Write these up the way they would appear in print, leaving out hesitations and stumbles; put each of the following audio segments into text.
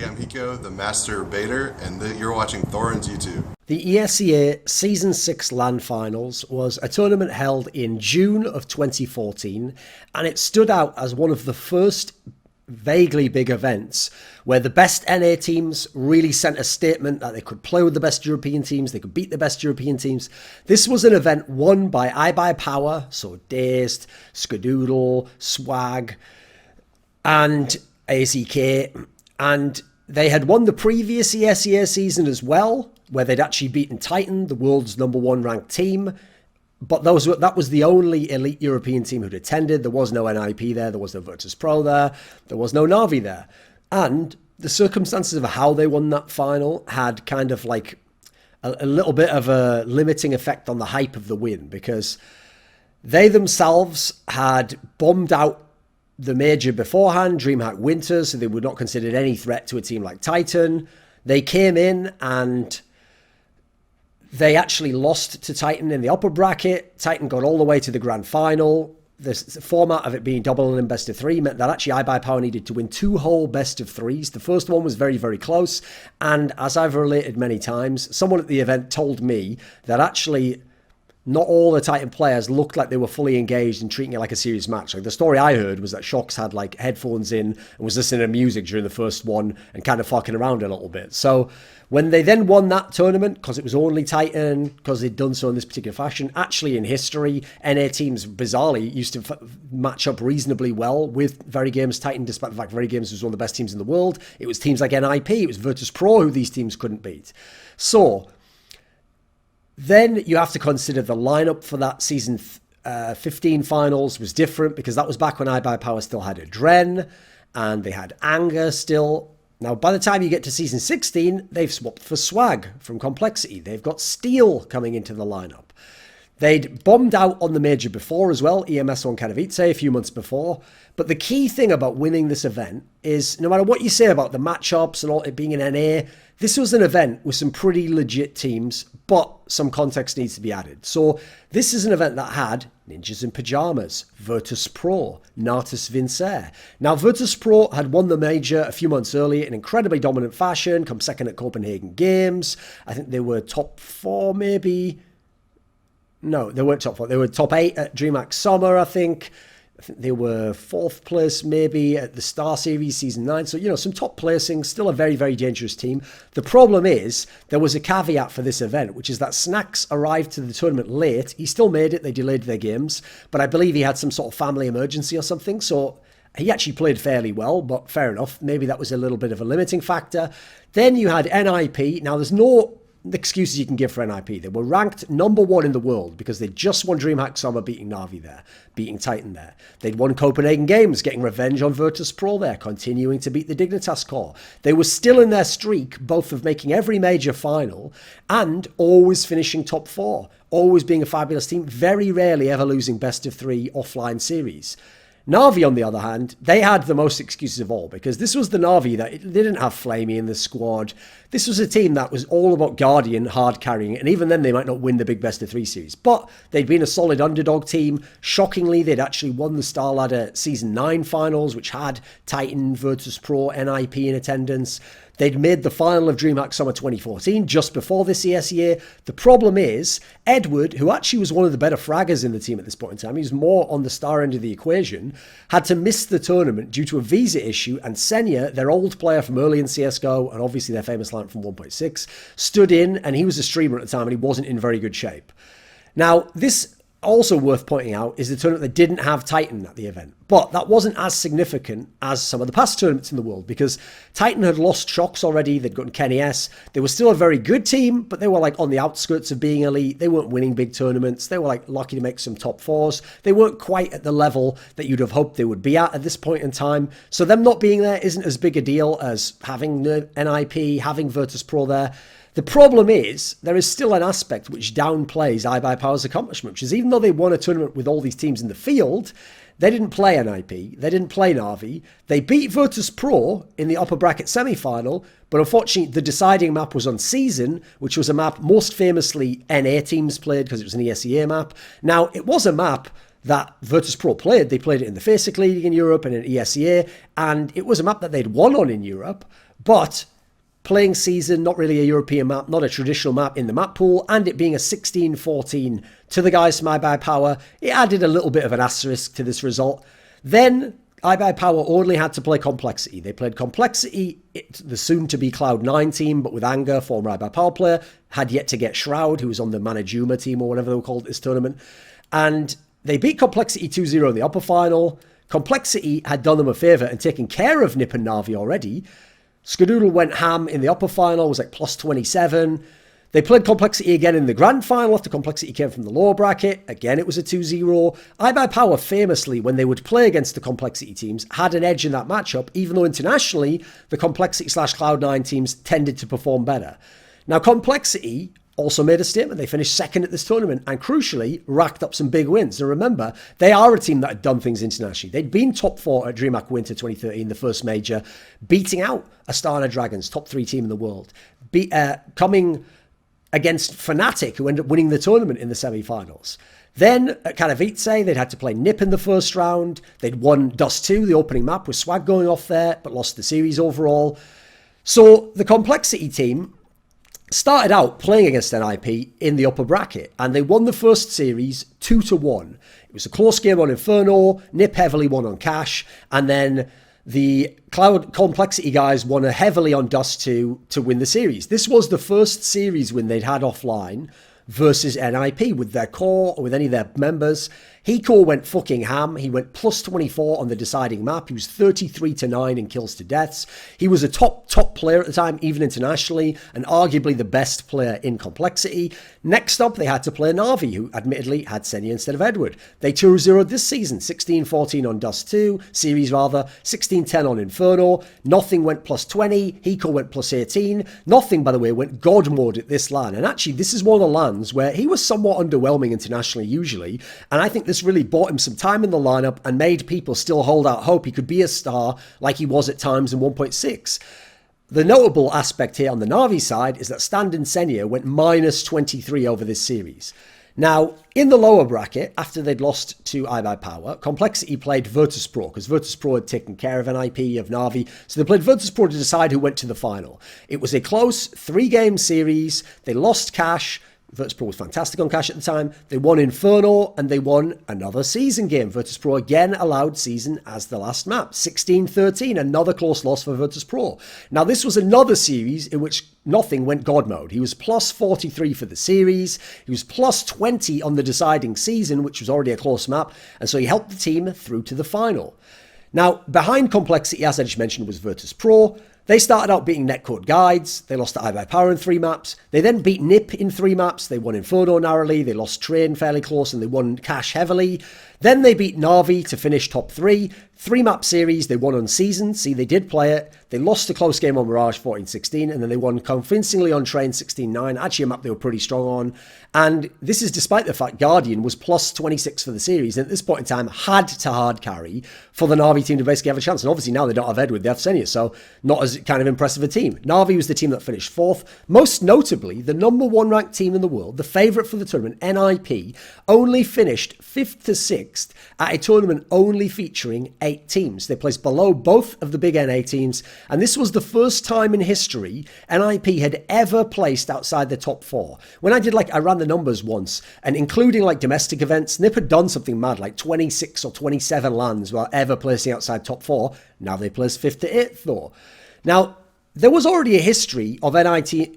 I'm Hiko, the Master Baiter, and you're watching Thorin's YouTube. The ESEA Season 6 LAN Finals was a tournament held in June of 2014, and it stood out as one of the first vaguely big events where the best NA teams really sent a statement that they could play with the best European teams, they could beat the best European teams. This was an event won by iBUYPOWER, so Dazed, Skadoodle, Swag, and AZK, and they had won the previous ESEA season as well, where they'd actually beaten Titan, the world's #1 ranked team. But that was the only elite European team who'd attended. There was no NIP there. There was no Virtus.pro there. There was no Na'Vi there. And the circumstances of how they won that final had kind of like a little bit of a limiting effect on the hype of the win, because they themselves had bombed out the major beforehand, DreamHack Winter, so they were not considered any threat to a team like Titan. They came in and they actually lost to Titan in the upper bracket. Titan got all the way to the grand final. The format of it being double and best of three meant that actually iBUYPOWER needed to win 2 whole best of threes. The first one was very, very close. And as I've related many times, someone at the event told me that actually not all the Titan players looked like they were fully engaged and treating it like a serious match. Like the story I heard was that Shox had like headphones in and was listening to music during the first one and kind of fucking around a little bit. So when they then won that tournament, because it was only Titan, because they'd done so in this particular fashion, actually in history, NA teams bizarrely used to match up reasonably well with Very Games Titan, despite the fact Very Games was one of the best teams in the world. It was teams like NIP, it was Virtus.pro who these teams couldn't beat. So then you have to consider the lineup for that season 15 finals was different, because that was back when iBUYPOWER still had a Dren and they had Anger still. Now, by the time you get to season 16, they've swapped for Swag from Complexity. They've got Steel coming into the lineup. They'd bombed out on the major before as well, EMS on Katowice a few months before. But the key thing about winning this event is, no matter what you say about the matchups and all it being an NA, this was an event with some pretty legit teams, but some context needs to be added. So this is an event that had Ninjas in Pajamas, Virtus.pro, Natus Vincer. Now, Virtus.pro had won the major a few months earlier in incredibly dominant fashion, come second at Copenhagen Games. I think they were top 4 maybe. No, they weren't top 4. They were top 8 at DreamHack Summer, I think. I think they were 4th place maybe at the Star Series Season 9. So, you know, some top placings, still a very, very dangerous team. The problem is there was a caveat for this event, which is that Snacks arrived to the tournament late. He still made it. They delayed their games. But I believe he had some sort of family emergency or something. So he actually played fairly well, but fair enough. Maybe that was a little bit of a limiting factor. Then you had NIP. Now, there's no excuses you can give for NIP. They were ranked #1 in the world because they just won DreamHack Summer, beating Na'Vi there, beating Titan there. They'd won Copenhagen Games, getting revenge on Virtus.pro there, continuing to beat the Dignitas core. They were still in their streak, both of making every major final and always finishing top 4, always being a fabulous team, very rarely ever losing best of 3 offline series. Na'Vi, on the other hand, they had the most excuses of all, because this was the Na'Vi that they didn't have Flamey in the squad. This was a team that was all about Guardian hard carrying it, and even then they might not win the big best of 3 series. But they'd been a solid underdog team. Shockingly, they'd actually won the Star Ladder Season 9 finals, which had Titan, Virtus.pro, NIP in attendance. They'd made the final of DreamHack Summer 2014 just before this ESEA. The problem is, Edward, who actually was one of the better fraggers in the team at this point in time, he was more on the star end of the equation, had to miss the tournament due to a visa issue, and Senya, their old player from early in CSGO, and obviously their famous lineup from 1.6, stood in, and he was a streamer at the time, and he wasn't in very good shape. Now, this also worth pointing out is the tournament that didn't have Titan at the event. But that wasn't as significant as some of the past tournaments in the world, because Titan had lost Shox already. They'd gotten Kenny S. They were still a very good team, but they were like on the outskirts of being elite. They weren't winning big tournaments. They were like lucky to make some top 4s. They weren't quite at the level that you'd have hoped they would be at this point in time. So them not being there isn't as big a deal as having NIP, having Virtus.pro there. The problem is, there is still an aspect which downplays iBUYPOWER's accomplishment, which is even though they won a tournament with all these teams in the field, they didn't play NIP, they didn't play Na'Vi, they beat Virtus.pro in the upper bracket semi-final, but unfortunately the deciding map was on Season, which was a map most famously NA teams played because it was an ESEA map. Now, it was a map that Virtus.pro played. They played it in the FACEIC League in Europe and in ESEA, and it was a map that they'd won on in Europe, but playing season, not really a European map, not a traditional map in the map pool, and it being a 16-14 to the guys from iBUYPOWER, it added a little bit of an asterisk to this result. Then iBUYPOWER only had to play Complexity. They played Complexity, the soon-to-be Cloud9 team, but with Anger, former iBUYPOWER player, had yet to get Shroud, who was on the Manajuma team or whatever they were called at this tournament. And they beat Complexity 2-0 in the upper final. Complexity had done them a favour and taken care of Nip and Na'Vi already. Skadoodle went ham in the upper final, was like plus 27. They played Complexity again in the grand final after Complexity came from the lower bracket. Again, it was a 2-0. iBUYPOWER famously, when they would play against the Complexity teams, had an edge in that matchup, even though internationally, the Complexity/Cloud9 teams tended to perform better. Now, Complexity also made a statement. They finished second at this tournament and crucially racked up some big wins. And remember, they are a team that had done things internationally. They'd been top 4 at DreamHack Winter 2013, the first major, beating out Astana Dragons, top 3 team in the world, coming against Fnatic, who ended up winning the tournament in the semi-finals. Then at Katowice, they'd had to play Nip in the first round. They'd won Dust 2, the opening map, with Swag going off there, but lost the series overall. So the Complexity team started out playing against NIP in the upper bracket, and they won the first series 2-1. It was a close game on Inferno, Nip heavily won on Cash, and then the Cloud Complexity guys won heavily on Dust 2 to win the series. This was the first series win they'd had offline versus NIP with their core or with any of their members. Hiko went fucking ham. He went plus 24 on the deciding map. He was 33-9 in kills to deaths. He was a top player at the time, even internationally, and arguably the best player in Complexity. Next up, they had to play Na'Vi, who admittedly had Senya instead of Edward. They 2-0'd this season, 16-14 on Dust 2, series rather, 16-10 on Inferno. Nothing went plus 20. Hiko went plus 18. Nothing, by the way, went God mode at this LAN. And actually, this is one of the LANs where he was somewhat underwhelming internationally usually, and I think this really bought him some time in the lineup and made people still hold out hope he could be a star like he was at times in 1.6. The notable aspect here on the Na'Vi side is that Stand and Senya went minus 23 over this series. Now, in the lower bracket, after they'd lost to iBUYPOWER, Complexity played Virtus.pro, because Virtus.pro had taken care of NIP, of Na'Vi, so they played Virtus.pro to decide who went to the final. It was a close 3-game series. They lost Cash. Virtus.pro was fantastic on Cash at the time. They won Inferno, and they won another season game. Virtus.pro again allowed season as the last map. 16-13, another close loss for Virtus.pro. Now, this was another series in which nothing went God mode. He was plus 43 for the series. He was plus 20 on the deciding season, which was already a close map, and so he helped the team through to the final. Now, behind Complexity, as I just mentioned, was Virtus.pro. They started out beating Netcode Guides. They lost to iBUYPOWER in 3 maps. They then beat Nip in 3 maps. They won Inferno narrowly. They lost Train fairly close, and they won Cash heavily. Then they beat Na'Vi to finish top 3. 3-map series, they won on Season. See, they did play it. They lost a close game on Mirage 14-16, and then they won convincingly on Train 16-9. Actually, a map they were pretty strong on. And this is despite the fact Guardian was plus 26 for the series, and at this point in time had to hard carry for the Na'Vi team to basically have a chance. And obviously now they don't have Edward, they have Senya, so not as kind of impressive a team. Na'Vi was the team that finished 4th. Most notably, the number 1 ranked team in the world, the favourite for the tournament, NIP, only finished 5th to 6th at a tournament only featuring 8 teams. They placed below both of the big NA teams, and this was the first time in history NIP had ever placed outside the top 4. When I ran the numbers once, and including like domestic events, NIP had done something mad, like 26 or 27 lands while ever placing outside top 4. Now they placed 5th to 8th though. Now, there was already a history of NA teams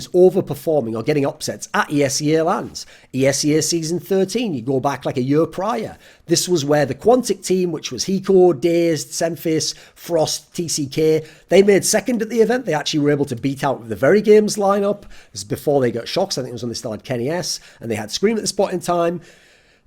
overperforming or getting upsets at ESEA lands. ESEA season 13, you go back like a year prior. This was where the Quantic team, which was Hiko, Dazed, Semphis, Frost, TCK, they made second at the event. They actually were able to beat out the Very Games lineup. This is before they got Shocks. I think it was when they still had Kenny S, and they had Scream at this point in time.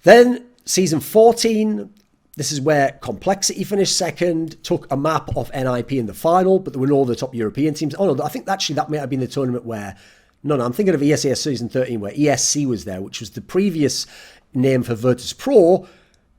Then season 14, this is where Complexity finished second, took a map off NIP in the final, but there were no other top European teams. Oh no, I think actually that may have been the tournament where, no, I'm thinking of ESEA season 13 where ESC was there, which was the previous name for Virtus.pro,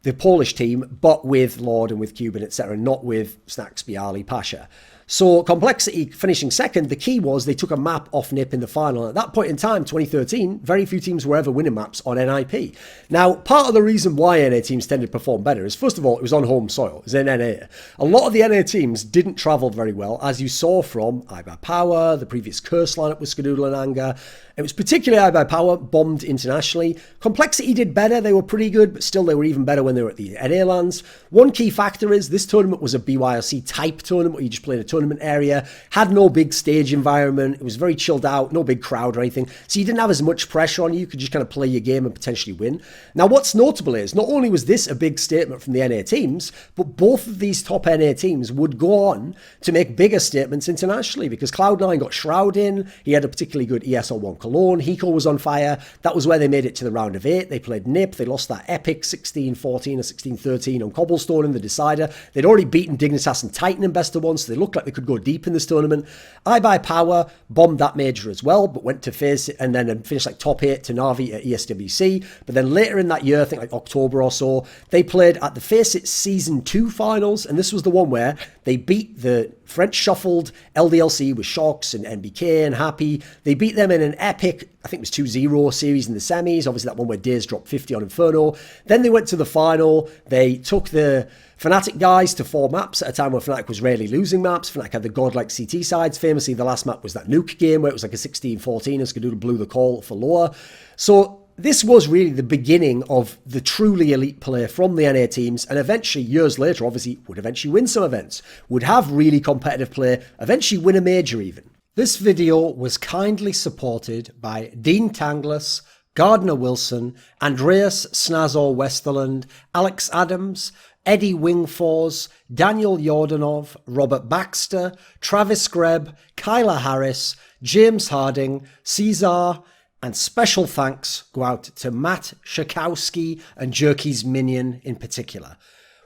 the Polish team, but with Lord and with Cuban, etc., not with Snacks, Bialy, Pasha. So Complexity finishing second, the key was they took a map off NIP in the final. At that point in time, 2013, very few teams were ever winning maps on NIP. Now, part of the reason why NA teams tended to perform better is, first of all, it was on home soil. It was in NA. A lot of the NA teams didn't travel very well, as you saw from iBUYPOWER, the previous Curse lineup with Skadoodle and Anger. It was particularly iBUYPOWER, bombed internationally. Complexity did better. They were pretty good, but still they were even better when they were at the NA lands. One key factor is this tournament was a BYOC type tournament where you just played a tournament area, had no big stage environment. It was very chilled out, no big crowd or anything. So you didn't have as much pressure on you. You could just kind of play your game and potentially win. Now, what's notable is not only was this a big statement from the NA teams, but both of these top NA teams would go on to make bigger statements internationally, because Cloud9 got Shroud in. He had a particularly good ESL1 Cologne. Hiko was on fire. That was where they made it to the round of 8. They played NIP. They lost that epic 16-14 or 16-13 on Cobblestone in the decider. They'd already beaten Dignitas and Titan in best of one, so they looked like they could go deep in this tournament. iBUYPOWER bombed that major as well, but went to face it and then finished like top 8 to Navi at ESWC. But then later in that year, I think like October or so, they played at the Face It Season 2 Finals, and this was the one where they beat the French shuffled LDLC with Shocks and NBK and Happy. They beat them in an epic, I think it was 2-0 series in the semis. Obviously that one where Days dropped 50 on Inferno. Then they went to the final. They took the Fnatic guys to 4 maps at a time where Fnatic was rarely losing maps. Fnatic had the godlike CT sides. Famously, the last map was that Nuke game where it was like a 16-14 and Skadoodle blew the call for lower. So this was really the beginning of the truly elite play from the NA teams, and eventually, years later, obviously, would eventually win some events, would have really competitive play, eventually win a major even. This video was kindly supported by Dean Tanglis, Gardner Wilson, Andreas Snazore Westerlund, Alex Adams, Eddie Wingfors, Daniel Yordanov, Robert Baxter, Travis Greb, Kyla Harris, James Harding, Caesar, and special thanks go out to Matt Shakowski and Jerky's Minion in particular.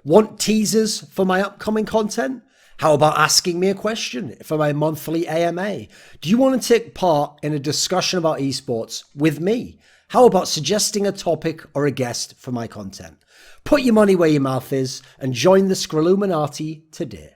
Want teasers for my upcoming content? How about asking me a question for my monthly AMA? Do you want to take part in a discussion about esports with me? How about suggesting a topic or a guest for my content? Put your money where your mouth is and join the Scrilluminati today.